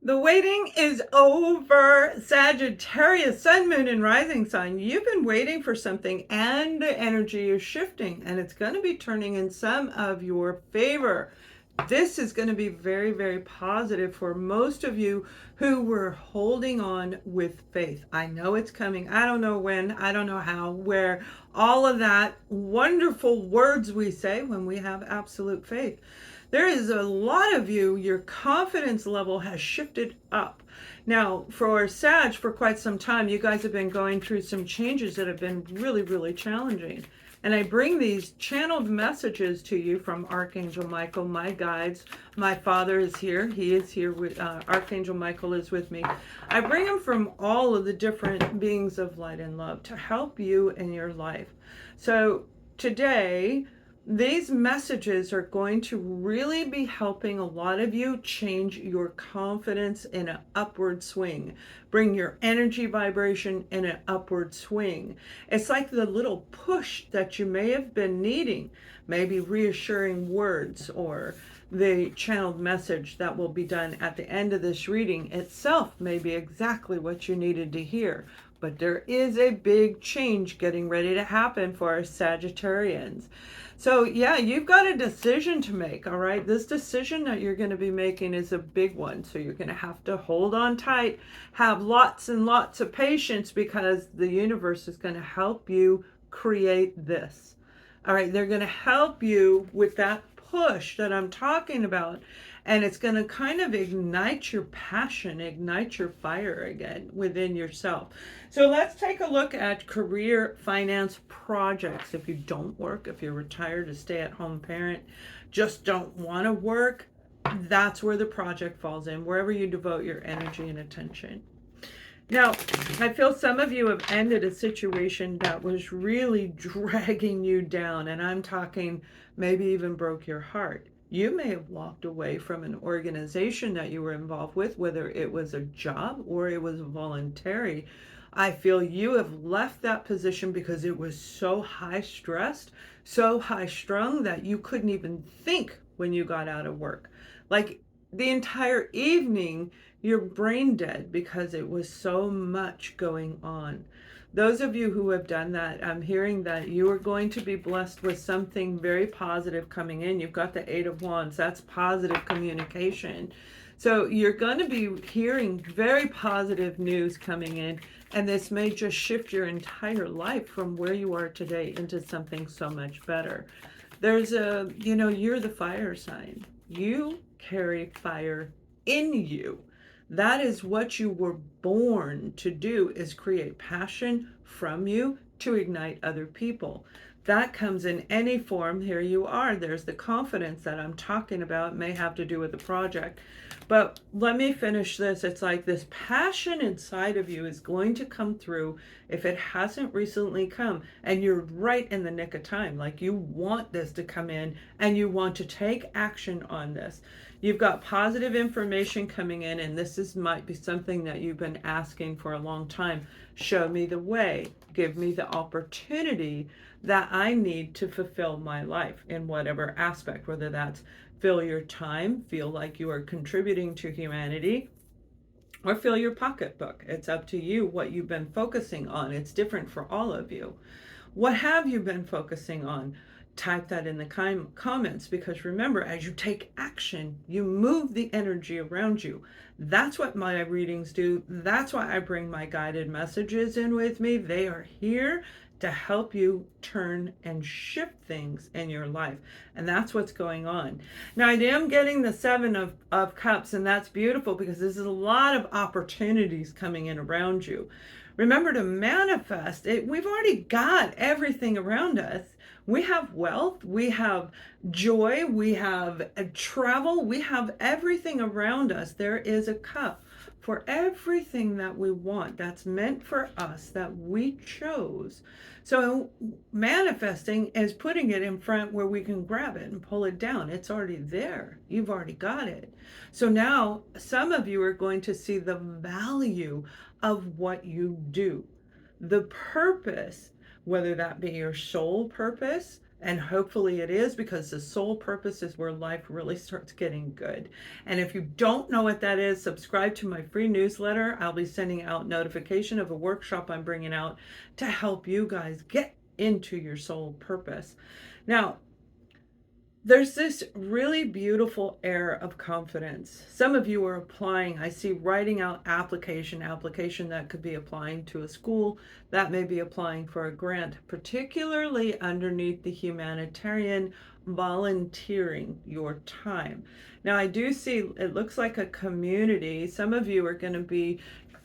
The waiting is over. Sagittarius, sun, moon, and rising sign. You've been waiting for something, and the energy is shifting, and it's going to be turning in some of your favor. This is going to be very, very positive for most of you who were holding on with faith. I know it's coming. I don't know when, I don't know how, where, all of that wonderful words we say when we have absolute faith. There is a lot of you, your confidence level has shifted up. Now, for Sag, for quite some time, you guys have been going through some changes that have been really, really challenging. And I bring these channeled messages to you from Archangel Michael, my guides. My father is here. He is here with Archangel Michael is with me. I bring them from all of the different beings of light and love to help you in your life. So today, these messages are going to really be helping a lot of you change your confidence in an upward swing. Bring your energy vibration in an upward swing. It's like the little push that you may have been needing, maybe reassuring words or the channeled message that will be done at the end of this reading itself may be exactly what you needed to hear. But there is a big change getting ready to happen for our Sagittarians. So yeah, you've got a decision to make, all right? This decision that you're going to be making is a big one. So you're going to have to hold on tight, have lots and lots of patience because the universe is going to help you create this. All right, they're going to help you with that push that I'm talking about. And it's going to kind of ignite your passion, ignite your fire again within yourself. So let's take a look at career finance projects. If you don't work, if you're retired, a stay-at-home parent, just don't want to work, that's where the project falls in, wherever you devote your energy and attention. Now, I feel some of you have ended a situation that was really dragging you down, and I'm talking maybe even broke your heart. You may have walked away from an organization that you were involved with, whether it was a job or it was voluntary. I feel you have left that position because it was so high stressed, so high strung that you couldn't even think when you got out of work. Like the entire evening, you're brain dead because it was so much going on. Those of you who have done that, I'm hearing that you are going to be blessed with something very positive coming in. You've got the Eight of Wands. That's positive communication. So you're going to be hearing very positive news coming in, and this may just shift your entire life from where you are today into something so much better. There's you're the fire sign. You carry fire in you. That is what you were born to do, is create passion from you to ignite other people. That comes in any form. Here you are. There's the confidence that I'm talking about. It may have to do with the project. But let me finish this. It's like this passion inside of you is going to come through if it hasn't recently come. And you're right in the nick of time. Like you want this to come in and you want to take action on this. You've got positive information coming in, and this might be something that you've been asking for a long time. Show me the way. Give me the opportunity that I need to fulfill my life in whatever aspect, whether that's fill your time, feel like you are contributing to humanity, or fill your pocketbook. It's up to you what you've been focusing on. It's different for all of you. What have you been focusing on? Type that in the comments, because remember, as you take action, you move the energy around you. That's what my readings do. That's why I bring my guided messages in with me. They are here to help you turn and shift things in your life. And that's what's going on. Now, I am getting the Seven of Cups, and that's beautiful because there's a lot of opportunities coming in around you. Remember to manifest it. We've already got everything around us. We have wealth, we have joy, we have travel, we have everything around us. There is a cup for everything that we want, that's meant for us, that we chose. So manifesting is putting it in front where we can grab it and pull it down. It's already there. You've already got it. So now some of you are going to see the value of what you do, the purpose, whether that be your soul purpose, And hopefully it is, because the soul purpose is where life really starts getting good. And if you don't know what that is, subscribe to my free newsletter. I'll be sending out notification of a workshop I'm bringing out to help you guys get into your soul purpose. Now, there's this really beautiful air of confidence. Some of you are applying. I see writing out application that could be applying to a school, that may be applying for a grant, particularly underneath the humanitarian, volunteering your time. Now, I do see it looks like a community. Some of you are going to be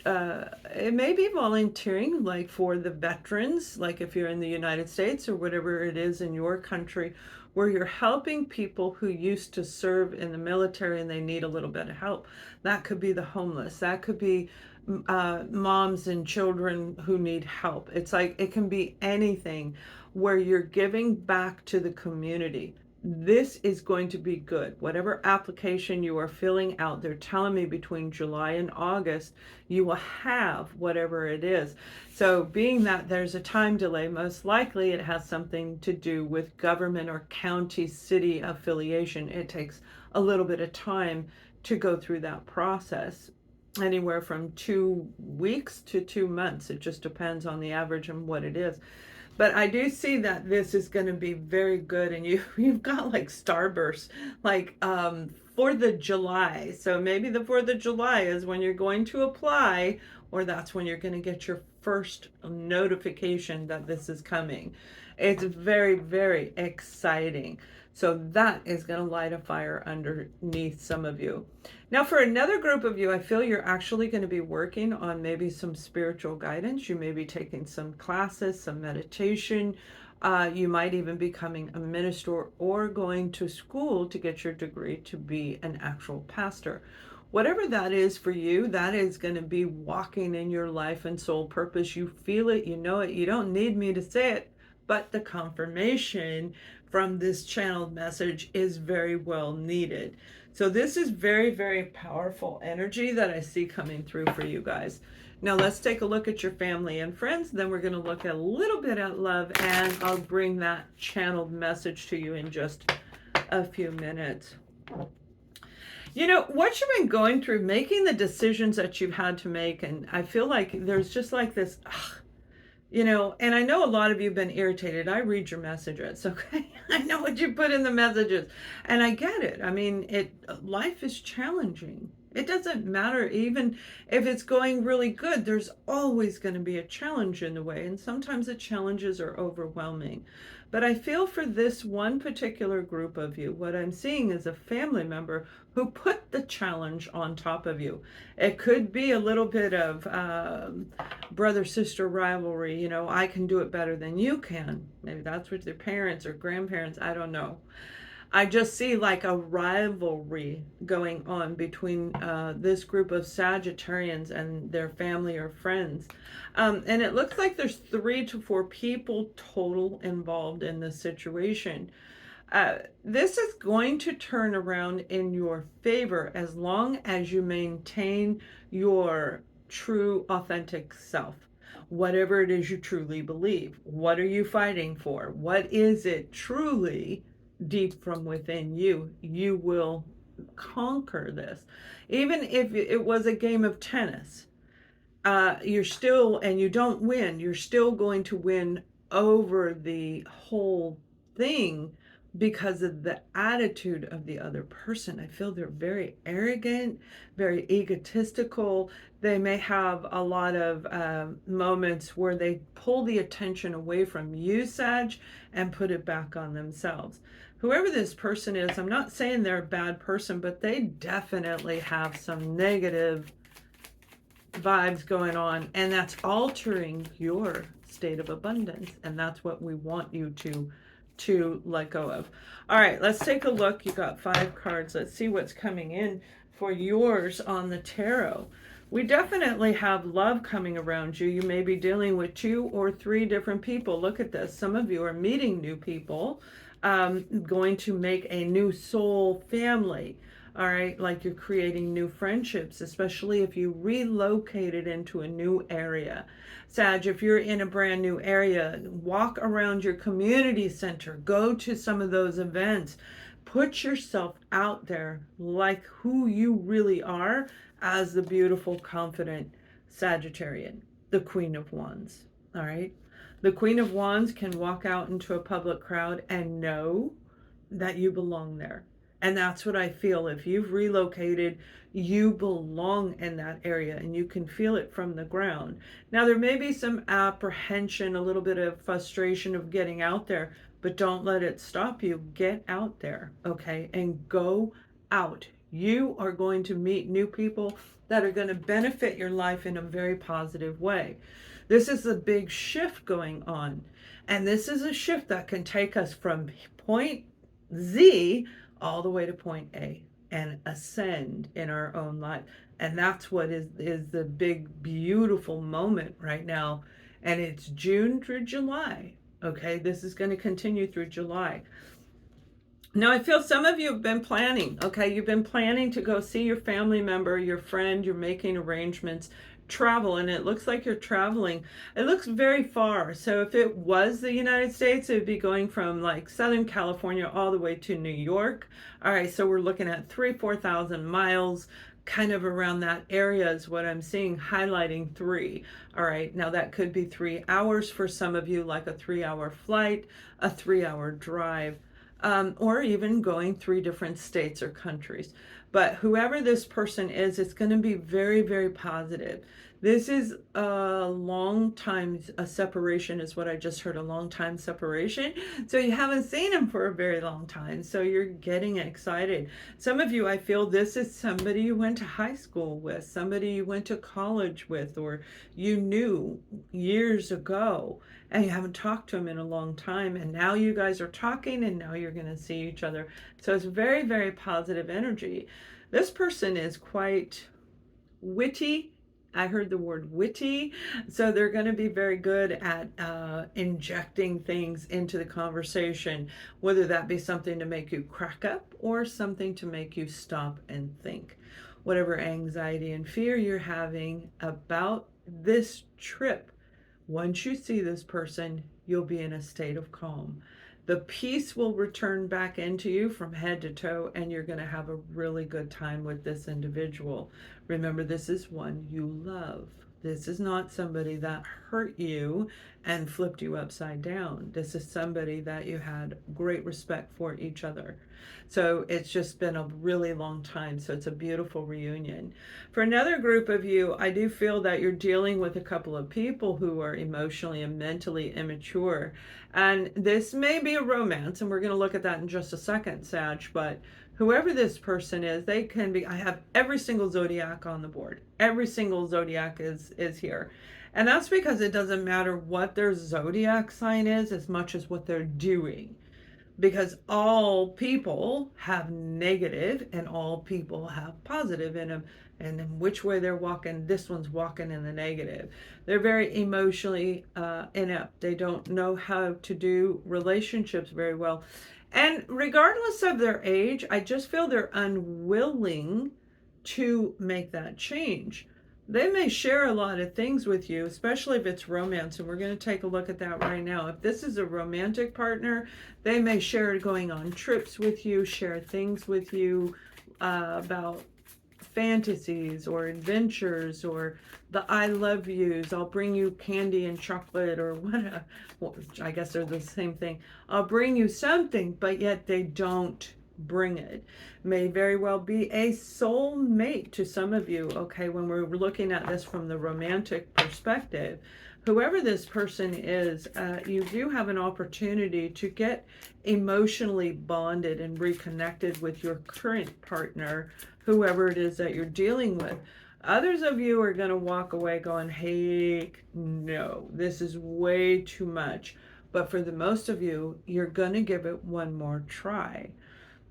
it may be volunteering, like for the veterans, like if you're in the United States or whatever it is in your country, where you're helping people who used to serve in the military and they need a little bit of help. That could be the homeless. That could be moms and children who need help. It's like it can be anything where you're giving back to the community. This is going to be good. Whatever application you are filling out, they're telling me between July and August, you will have whatever it is. So being that there's a time delay, most likely it has something to do with government or county, city affiliation. It takes a little bit of time to go through that process, anywhere from 2 weeks to 2 months. It just depends on the average and what it is. But I do see that this is going to be very good, and you've got like starbursts, like 4th of July. So maybe the 4th of July is when you're going to apply, or that's when you're going to get your first notification that this is coming. It's very, very exciting. So that is going to light a fire underneath some of you. Now, for another group of you, I feel you're actually going to be working on maybe some spiritual guidance. You may be taking some classes, some meditation. You might even be becoming a minister or going to school to get your degree to be an actual pastor. Whatever that is for you, that is going to be walking in your life and soul purpose. You feel it, you know it. You don't need me to say it, but the confirmation from this channeled message is very well needed. So this is very, very powerful energy that I see coming through for you guys. Now let's take a look at your family and friends. Then we're going to look at a little bit at love, and I'll bring that channeled message to you in just a few minutes. You know, what you've been going through, making the decisions that you've had to make, and I feel like there's just like this, you know, and I know a lot of you have been irritated. I read your messages, okay? I know what you put in the messages, and I get it. I mean, life is challenging. It doesn't matter, even if it's going really good, there's always going to be a challenge in the way, and sometimes the challenges are overwhelming. But I feel for this one particular group of you, what I'm seeing is a family member who put the challenge on top of you. It could be a little bit of brother-sister rivalry. You know, I can do it better than you can. Maybe that's with their parents or grandparents. I don't know. I just see like a rivalry going on between this group of Sagittarians and their family or friends. And it looks like there's 3 to 4 people total involved in this situation. This is going to turn around in your favor as long as you maintain your true, authentic self. Whatever it is you truly believe. What are you fighting for? What is it truly deep from within you? You will conquer this. Even if it was a game of tennis, you're still, and you don't win, you're still going to win over the whole thing because of the attitude of the other person. I feel they're very arrogant, very egotistical. They may have a lot of moments where they pull the attention away from you, Sag, and put it back on themselves. Whoever this person is, I'm not saying they're a bad person, but they definitely have some negative vibes going on, and that's altering your state of abundance, and that's what we want you to let go of. All right, let's take a look. You got 5 cards. Let's see what's coming in for yours on the tarot. We definitely have love coming around you. You may be dealing with 2 or 3 different people. Look at this. Some of you are meeting new people, going to make a new soul family. All right, like you're creating new friendships, especially if you relocated into a new area. Sag, if you're in a brand new area, walk around your community center, go to some of those events, put yourself out there like who you really are as the beautiful, confident Sagittarian, the Queen of Wands. All right. The Queen of Wands can walk out into a public crowd and know that you belong there. And that's what I feel. If you've relocated, you belong in that area and you can feel it from the ground. Now, there may be some apprehension, a little bit of frustration of getting out there, but don't let it stop you. Get out there, okay? And go out. You are going to meet new people that are going to benefit your life in a very positive way. This is a big shift going on. And this is a shift that can take us from point Z all the way to point A and ascend in our own life. And that's what is the big, beautiful moment right now. And it's June through July. Okay, this is going to continue through July. Now, I feel some of you have been planning, okay? You've been planning to go see your family member, your friend, you're making arrangements, travel, and it looks like you're traveling. It looks very far. So if it was the United States, it would be going from like Southern California all the way to New York. All right, so we're looking at 4,000 miles, kind of around that area is what I'm seeing, highlighting 3. All right, now that could be 3 hours for some of you, like a 3-hour flight, a 3-hour drive. Or even going 3 different states or countries. But whoever this person is, it's going to be very, very positive. This is a long time, a separation is what I just heard, a long time separation. So you haven't seen him for a very long time. So you're getting excited. Some of you, I feel this is somebody you went to high school with, somebody you went to college with, or you knew years ago, and you haven't talked to him in a long time. And now you guys are talking and now you're going to see each other. So it's very, very positive energy. This person is quite witty. I heard the word witty. So they're going to be very good at injecting things into the conversation, whether that be something to make you crack up or something to make you stop and think. Whatever anxiety and fear you're having about this trip, once you see this person, you'll be in a state of calm. The peace will return back into you from head to toe, and you're going to have a really good time with this individual. Remember, this is one you love. This is not somebody that hurt you and flipped you upside down. This is somebody that you had great respect for each other. So it's just been a really long time. So it's a beautiful reunion. For another group of you, I do feel that you're dealing with a couple of people who are emotionally and mentally immature. And this may be a romance, and we're going to look at that in just a second, Sag, but whoever this person is, they can be, I have every single zodiac on the board. Every single zodiac is here. And that's because it doesn't matter what their zodiac sign is as much as what they're doing. Because all people have negative and all people have positive in them. And in which way they're walking, this one's walking in the negative. They're very emotionally inept. They don't know how to do relationships very well. And regardless of their age, I just feel they're unwilling to make that change. They may share a lot of things with you, especially if it's romance, and we're going to take a look at that right now. If this is a romantic partner, they may share going on trips with you, share things with you about fantasies or adventures or the I love yous. I'll bring you candy and chocolate or what, well, I guess they're the same thing. I'll bring you something, but yet they don't bring it. May very well be a soul mate to some of you, okay, when we're looking at this from the romantic perspective. Whoever this person is, you do have an opportunity to get emotionally bonded and reconnected with your current partner, whoever it is that you're dealing with. Others of you are going to walk away going, hey, no, this is way too much. But for the most of you, you're going to give it one more try.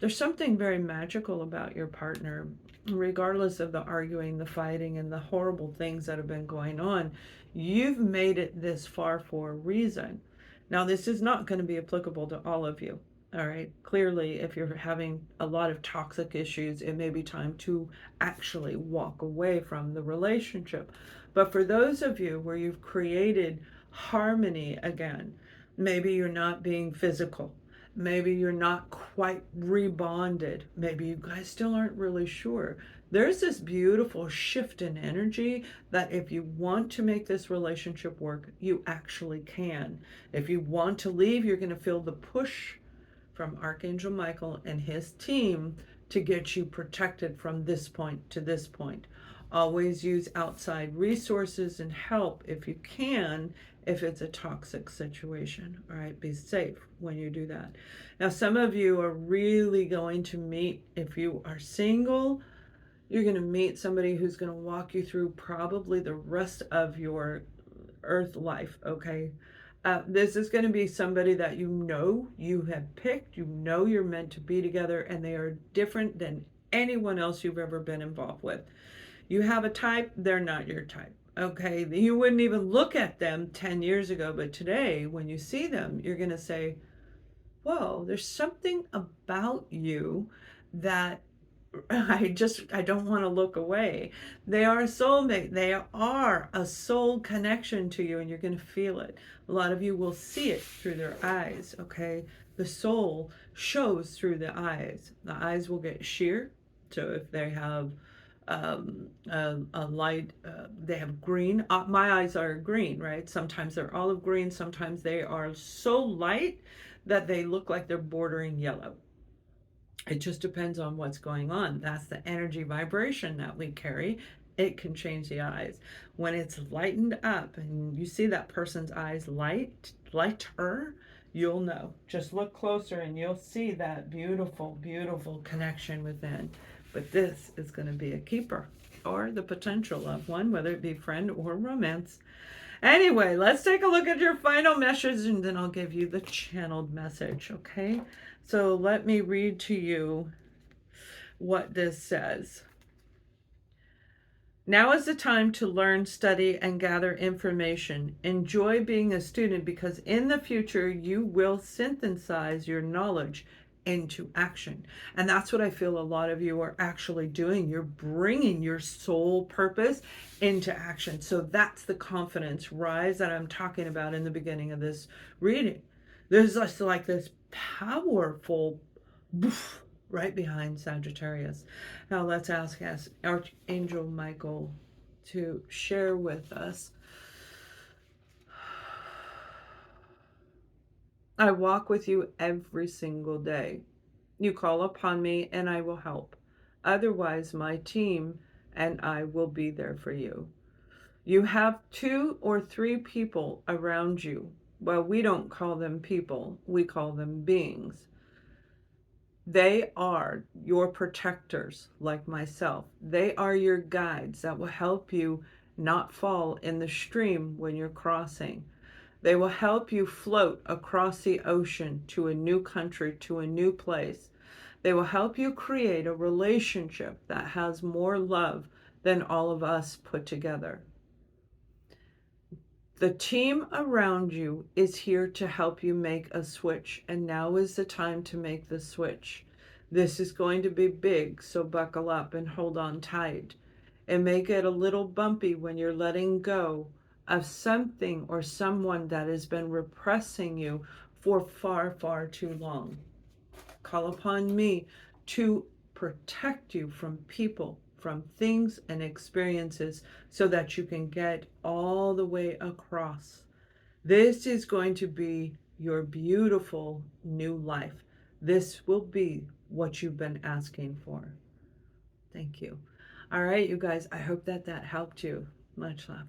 There's something very magical about your partner, regardless of the arguing, the fighting, and the horrible things that have been going on. You've made it this far for a reason. Now, this is not going to be applicable to all of you. All right. Clearly, if you're having a lot of toxic issues, it may be time to actually walk away from the relationship. But for those of you where you've created harmony again, maybe you're not being physical. Maybe you're not quite rebonded. Maybe you guys still aren't really sure. There's this beautiful shift in energy that if you want to make this relationship work, you actually can. If you want to leave, you're going to feel the push from Archangel Michael and his team to get you protected from this point to this point. Always use outside resources and help if you can, if it's a toxic situation. All right, be safe when you do that. Now, some of you are really going to meet, if you are single, you're going to meet somebody who's going to walk you through probably the rest of your earth life, okay? This is going to be somebody that you have picked, you're meant to be together, and they are different than anyone else you've ever been involved with. You have a type, they're not your type. Okay, you wouldn't even look at them 10 years ago, but today when you see them, you're going to say, whoa, there's something about you that I don't want to look away. They are a soulmate. They are a soul connection to you, and you're going to feel it. A lot of you will see it through their eyes, okay? The soul shows through the eyes. The eyes will get sheer. So if they have a light, they have green. My eyes are green, right? Sometimes they're olive green. Sometimes they are so light that they look like they're bordering yellow. It just depends on what's going on. That's the energy vibration that we carry. It can change the eyes. When it's lightened up and you see that person's eyes lighter, you'll know. Just look closer and you'll see that beautiful, beautiful connection within. But this is going to be a keeper, or the potential of one, whether it be friend or romance. Anyway, let's take a look at your final message, and then I'll give you the channeled message, okay? So let me read to you what this says. Now is the time to learn, study, and gather information. Enjoy being a student, because in the future you will synthesize your knowledge into action. And that's what I feel a lot of you are actually doing. You're bringing your soul purpose into action. So that's the confidence rise that I'm talking about in the beginning of this reading. There's just like this powerful boof right behind Sagittarius. Now let's ask Archangel Michael to share with us. I walk with you every single day. You call upon me and I will help. Otherwise, my team and I will be there for you. You have 2 or 3 people around you. Well, we don't call them people, we call them beings. They are your protectors, like myself. They are your guides that will help you not fall in the stream when you're crossing. They will help you float across the ocean to a new country, to a new place. They will help you create a relationship that has more love than all of us put together. The team around you is here to help you make a switch, and now is the time to make the switch. This is going to be big, so buckle up and hold on tight. It may get a little bumpy when you're letting go of something or someone that has been repressing you for far, far too long. Call upon me to protect you from people, from things and experiences, so that you can get all the way across. This is going to be your beautiful new life. This will be what you've been asking for. Thank you. All right, you guys, I hope that helped you. Much love.